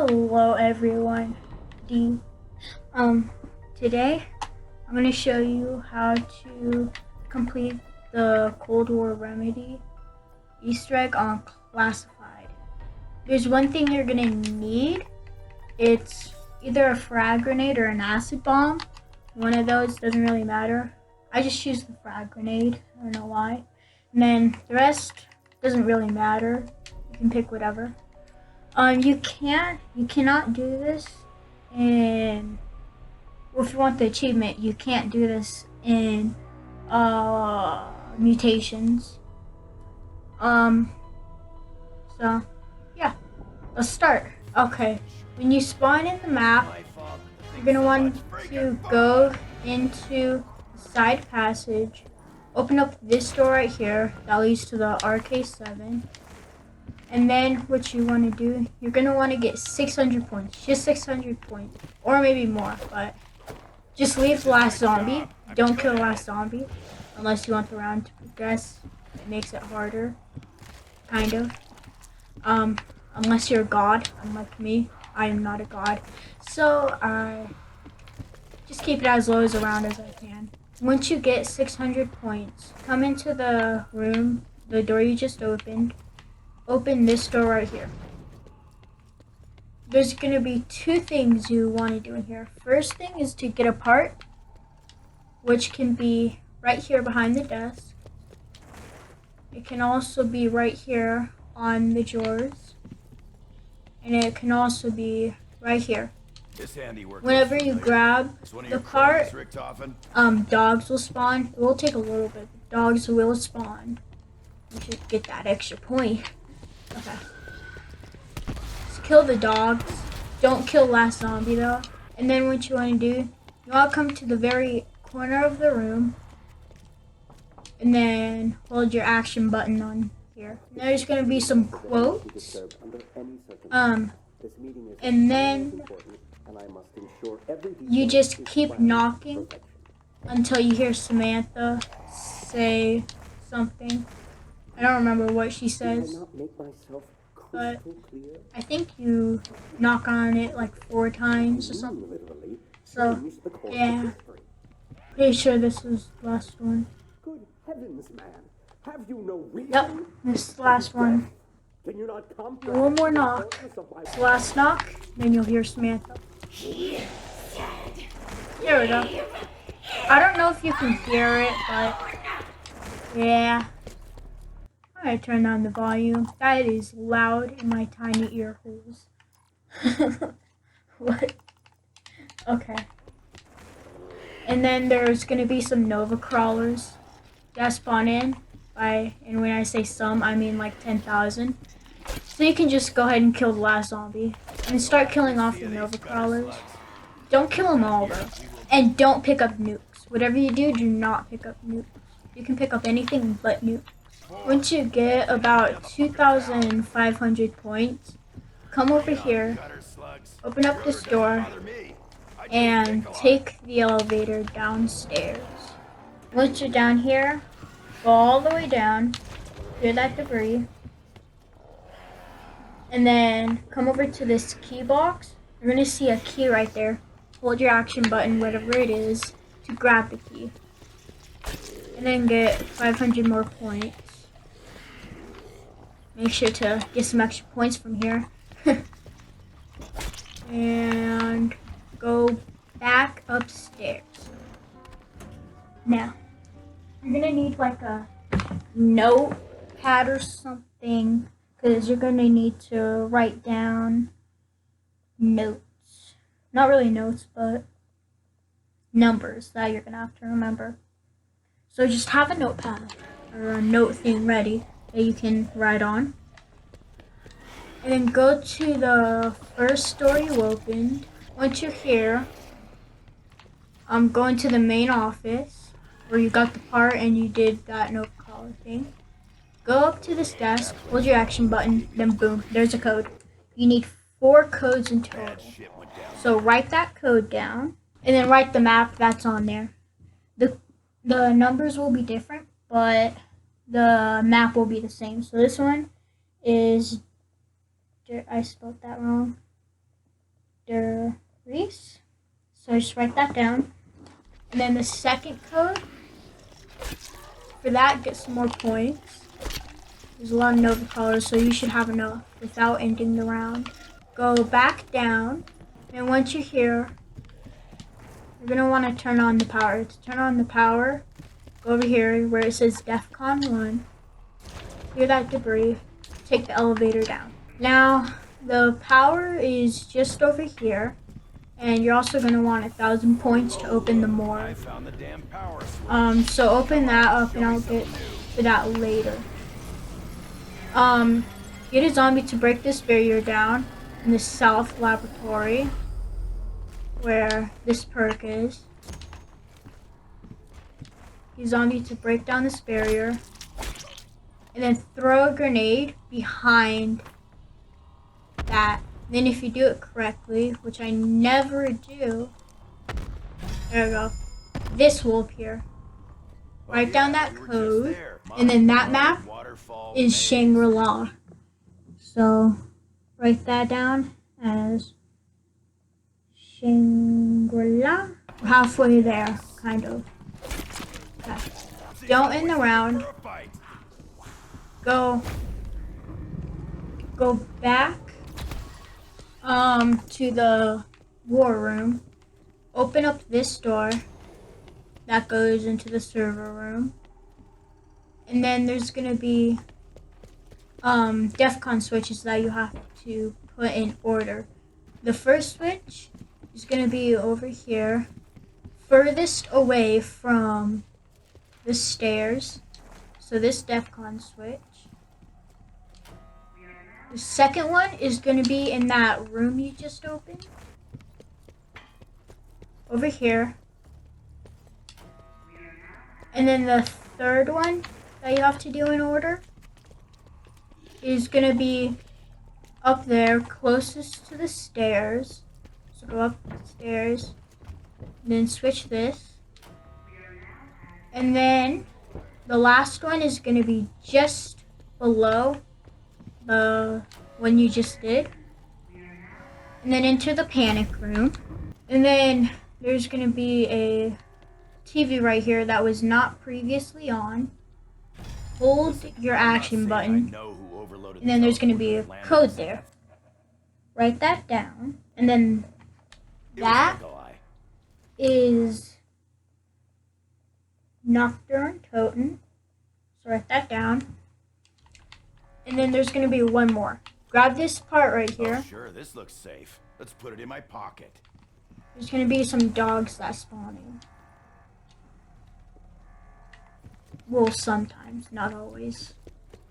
Hello everyone. D. Today I'm going to show you how to complete the Cold War Remedy Easter egg on Classified. There's one thing you're going to need. It's either a frag grenade or an acid bomb. One of those, doesn't really matter. I just choose the frag grenade. I don't know why. And then the rest doesn't really matter. You can pick whatever. You cannot do this in, well, if you want the achievement, you can't do this in, mutations. So, yeah, let's start. Okay, when you spawn in the map, you're gonna want to go into the side passage, open up this door right here, that leads to the RK7. And then what you want to do, you're going to want to get 600 points. Just 600 points. Or maybe more. But just leave the last zombie. Don't kill the last zombie. Unless you want the round to progress. It makes it harder. Kind of. Unless you're a god. Unlike me. I am not a god. So, just keep it as low as around as I can. Once you get 600 points, come into the room. The door you just opened. Open this door right here. There's going to be two things you want to do in here. First thing is to get a part, which can be right here behind the desk. It can also be right here on the drawers. And it can also be right here. Whenever you grab the part, dogs will spawn. It will take a little bit. Dogs will spawn. You should get that extra point. Okay. Just kill the dogs. Don't kill last zombie though. And then what you want to do, you want to come to the very corner of the room. And then hold your action button on here. And there's going to be some quotes. And then you just keep knocking until you hear Samantha say something. I don't remember what she says, but I think you knock on it like 4 times or something. So, yeah, pretty sure this was the last one. Good heavens, man. Have you no reason? Yep, this is the last one. Can you not come? One more knock. It's the last knock, then you'll hear Samantha. There we go. I don't know if you can hear it, but yeah. I turn down the volume. That is loud in my tiny ear holes. What? Okay. And then there's gonna be some Nova crawlers that spawn in. And when I say some, I mean like 10,000. So you can just go ahead and kill the last zombie and start killing off the Nova crawlers. Don't kill them all though, and don't pick up nukes. Whatever you do, do not pick up nukes. You can pick up anything but nukes. Once you get about 2,500 points, come over here, open up this door, and take the elevator downstairs. Once you're down here, go all the way down, clear that debris, and then come over to this key box. You're going to see a key right there. Hold your action button, whatever it is, to grab the key. And then get 500 more points. Make sure to get some extra points from here. And go back upstairs. Now, you're gonna need like a notepad or something, because you're gonna need to write down notes. Not really notes, but numbers that you're gonna have to remember. So just have a notepad or a note thing ready that you can write on. And then go to the first door you opened. Once you're here, go into the main office where you got the part and you did that note caller thing. Go up to this desk, hold your action button, then boom, there's a code. You need 4 codes in total. So write that code down and then write the map that's on there. The numbers will be different, but the map will be the same. So this one is, I spelled that wrong. So just write that down. And then the second code, for that, get some more points. There's a lot of Nova colors, so you should have enough without ending the round. Go back down, and once you're here, you're going to want to turn on the power. To turn on the power, go over here where it says DEFCON 1. Clear that debris. Take the elevator down. Now, the power is just over here. And you're also going to want 1,000 points to open the morgue. So open that up and I'll get to that later. Get a zombie to break this barrier down in the south laboratory where this perk is. Get a zombie to break down this barrier and then throw a grenade behind that. Then if you do it correctly, which I never do, there we go, this will appear. Write down that code, and then that map is Shangri-La. So write that down as Shangri-La. We're halfway there, kind of. Okay. Don't end the round. Go back to the war room. Open up this door that goes into the server room. And then there's gonna be DEFCON switches that you have to put in order. The first switch is gonna be over here, furthest away from the stairs. So this DEFCON switch. The second one is going to be in that room you just opened. Over here. And then the third one that you have to do in order is going to be up there, closest to the stairs. So go up the stairs. Then switch this. And then the last one is going to be just below the one you just did. And then enter the panic room. And then there's going to be a TV right here that was not previously on. Hold your action button. And then there's going to be a code there. Write that down. And then that is Nocturne Totem. So write that down. And then there's going to be one more. Grab this part right here. Oh, sure, this looks safe. Let's put it in my pocket. There's going to be some dogs that spawn in. Well, sometimes, not always.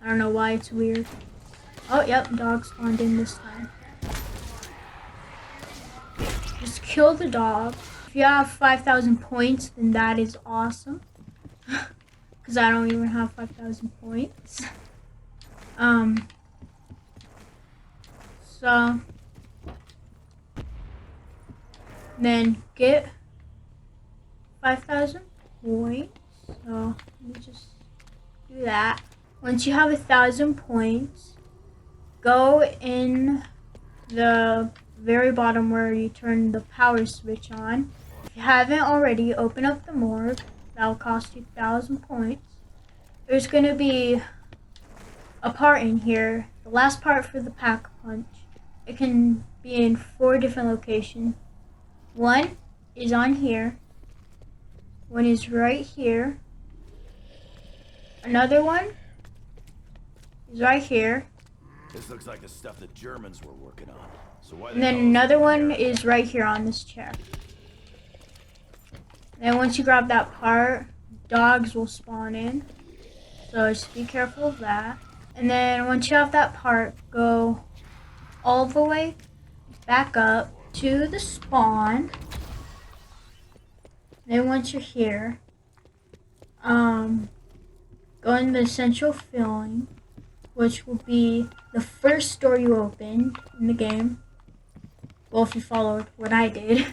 I don't know why it's weird. Oh, yep, dog spawned in this time. Just kill the dog. If you have 5,000 points, then that is awesome. Because I don't even have 5,000 points. So then get 5,000 points. So let me just do that. Once you have 1,000 points, go in the very bottom where you turn the power switch on. If you haven't already, open up the morgue. That'll cost you 1,000 points. There's gonna be a part in here, the last part for the pack punch. It can be in 4 different locations. One is on here. One is right here. Another one is right here. This looks like the stuff the Germans were working on. So why? And then another one is right here on this chair. Then once you grab that part, dogs will spawn in. So just be careful of that. And then once you have that part, go all the way back up to the spawn. Then once you're here, go in the central filling, which will be the first door you opened in the game. Well, if you followed what I did.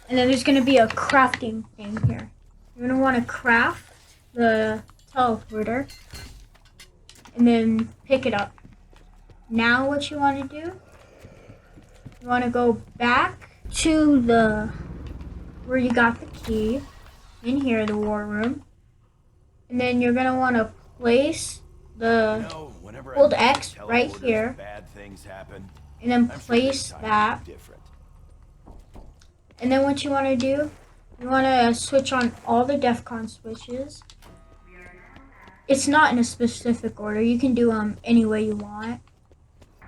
And then there's going to be a crafting thing here. You're going to want to craft the teleporter and then pick it up. Now what you want to do, you want to go back to the where you got the key, in here, the war room. And then you're gonna want to place the hold X right here, bad things happen. and then I'm sure place this time that. will be different. And then what you want to do, you want to switch on all the DEFCON switches. It's not in a specific order. You can do them any way you want.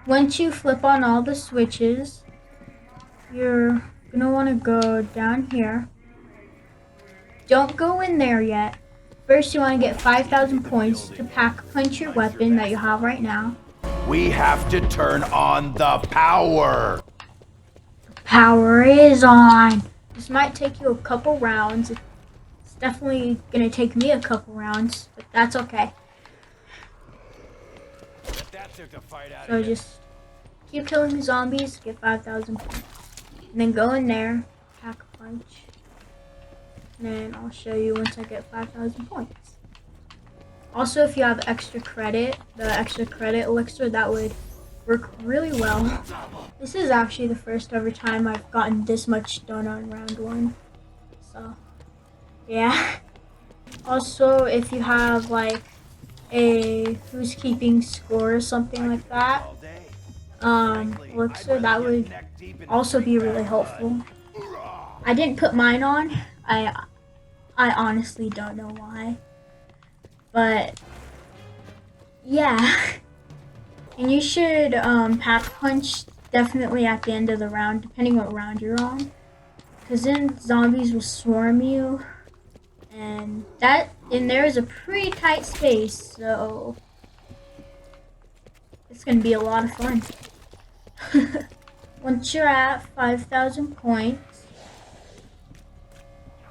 Once you flip on all the switches, you're going to want to go down here. Don't go in there yet. First, you want to get 5,000 points to pack punch your weapon that you have right now. We have to turn on the power. Power is on. This might take you a couple rounds. It's definitely going to take me a couple rounds, but that's okay. So just keep killing zombies, get 5,000 points. And then go in there, pack a punch. And then I'll show you once I get 5,000 points. Also, if you have extra credit, the extra credit elixir, that would work really well. This is actually the first ever time I've gotten this much done on round 1. So, yeah. Also, if you have like a who's keeping score or something like that, elixir, that would also be really helpful. I didn't put mine on. I honestly don't know why. But yeah. And you should pack punch definitely at the end of the round, depending what round you're on. Because then zombies will swarm you. And that in there is a pretty tight space, so it's gonna be a lot of fun. Once you're at 5,000 points,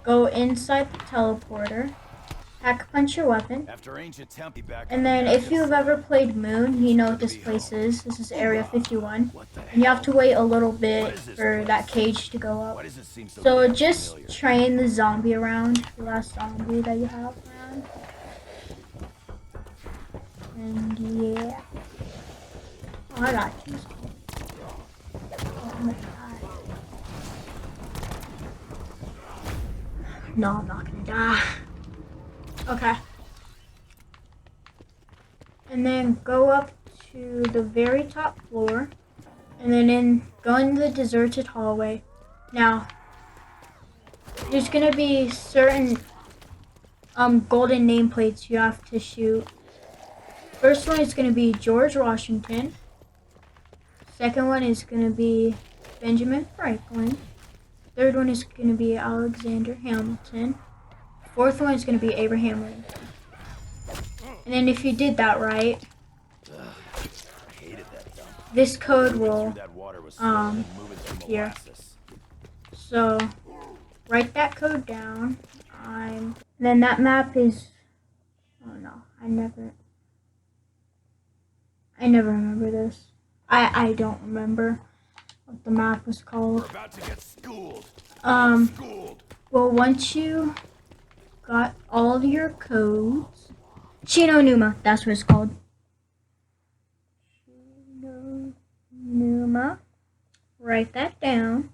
go inside the teleporter, pack punch your weapon, and then if you've ever played Moon, you know what this place is. This is Area 51, and you have to wait a little bit for that cage to go up. So just train the zombie around, the last zombie that you have around. And yeah. Oh, I got you. Oh my god. No, I'm not gonna die. Okay. And then go up to the very top floor. And then go in the deserted hallway. Now, there's gonna be certain golden nameplates you have to shoot. First one is gonna be George Washington. Second one is gonna be Benjamin Franklin. Third one is gonna be Alexander Hamilton. Fourth one is gonna be Abraham Lincoln. And then if you did that right, this code will here. So write that code down. Then that map is, oh no, I never remember this. I don't remember what the map was called. We're about to get schooled. Well, once you got all your codes, Chino Numa, that's what it's called. Chino Numa. Write that down.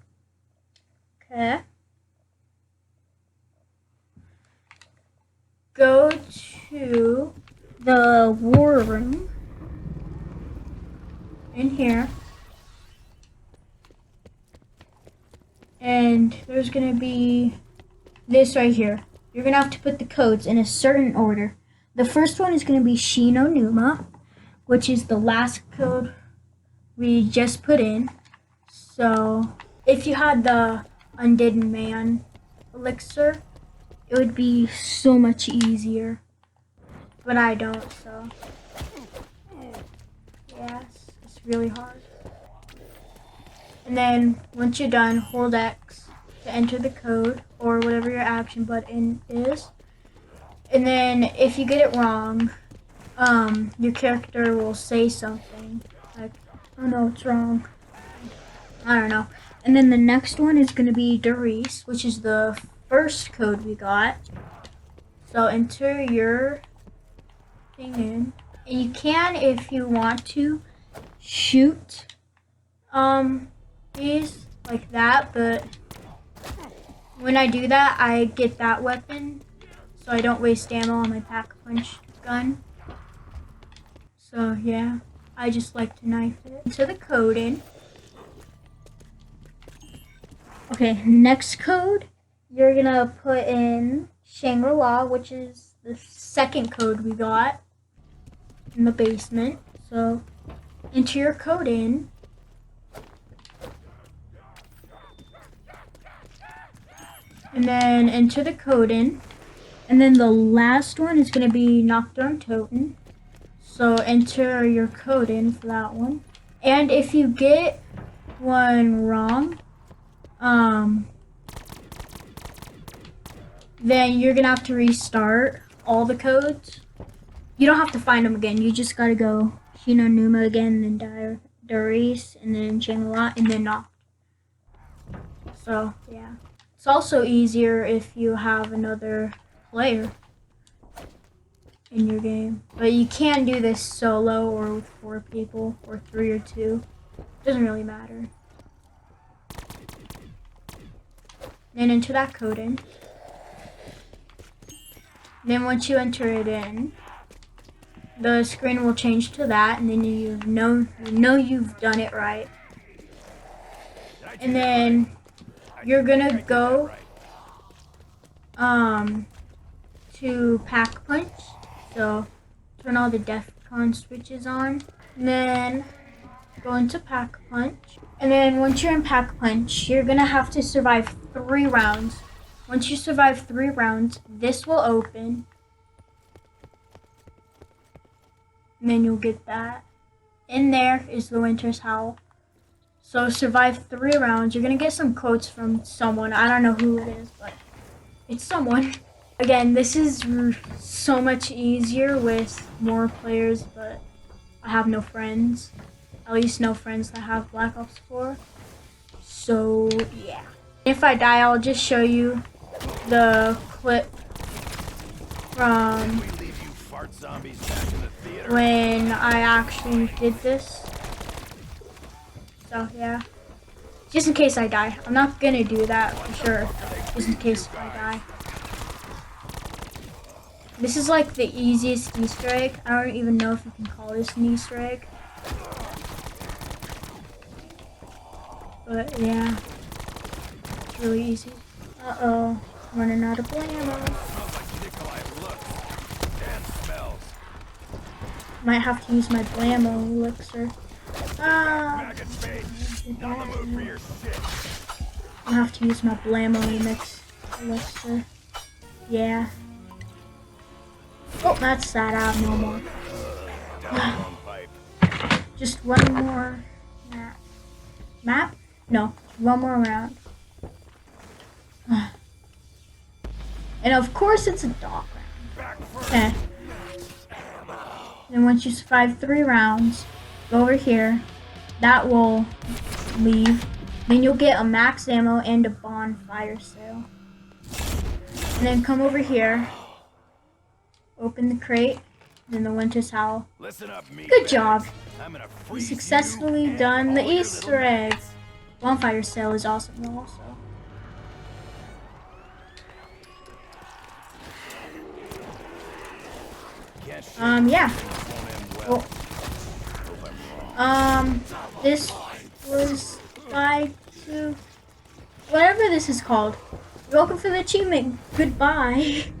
Okay. Go to the war room in here. And there's gonna be this right here. You're gonna have to put the codes in a certain order. The first one is gonna be Shino Numa, which is the last code we just put in. So if you had the Undead Man elixir, it would be so much easier. But I don't, so yeah, it's really hard. And then once you're done, hold X to enter the code or whatever your action button is. And then if you get it wrong, your character will say something like, oh no, it's wrong. I don't know. And then the next one is going to be Doris, which is the first code we got. So enter your thing in. And you can, if you want to, shoot these like that, but when I do that, I get that weapon, so I don't waste ammo on my pack-a-punch gun. So yeah, I just like to knife it. Into the coding. Okay, next code, you're gonna put in Shangri-La, which is the second code we got in the basement. So enter your code in. And then enter the code in. And then the last one is going to be Nocturne Totem. So enter your code in for that one. And if you get one wrong, then you're going to have to restart all the codes. You don't have to find them again. You just got to go Hino Numa again, and then Doris, and then Shangri-La, and then Noct. So, yeah. It's also easier if you have another player in your game. But you can do this solo or with 4 people, or 3 or 2. Doesn't really matter. Then enter that code in. Then once you enter it in, the screen will change to that, and then you know you've done it right. And then you're gonna go to Pack-a-Punch. So turn all the DEFCON switches on. And then go into Pack-a-Punch. And then once you're in Pack-a-Punch, you're gonna have to survive 3 rounds. Once you survive 3 rounds, this will open. And then you'll get that. In there is the Winter's Howl. So survive 3 rounds. You're gonna get some quotes from someone. I don't know who it is, but it's someone. Again, this is so much easier with more players, but I have no friends. At least no friends that have Black Ops 4. So yeah. If I die, I'll just show you the clip from when I actually did this. So yeah, just in case I die. I'm not gonna do that for sure, just in case I die. This is like the easiest Easter egg. I don't even know if you can call this an Easter egg. But yeah, it's really easy. Uh-oh, running out of blammo. Might have to use my blammo elixir. I have to use my blammo elixir. Yeah. Oh, that's sad. I have no more. Just one more map? No, one more round. And of course it's a dog round. Okay. Then once you survive 3 rounds, go over here. That will leave. Then you'll get a max ammo and a bonfire sale. And then come over here. Open the crate. Then the Winter's Howl. Good job. You successfully done the Easter egg. Bonfire sale is awesome though also. Yeah. Oh. This was guide to whatever this is called. Welcome for the achievement. Goodbye.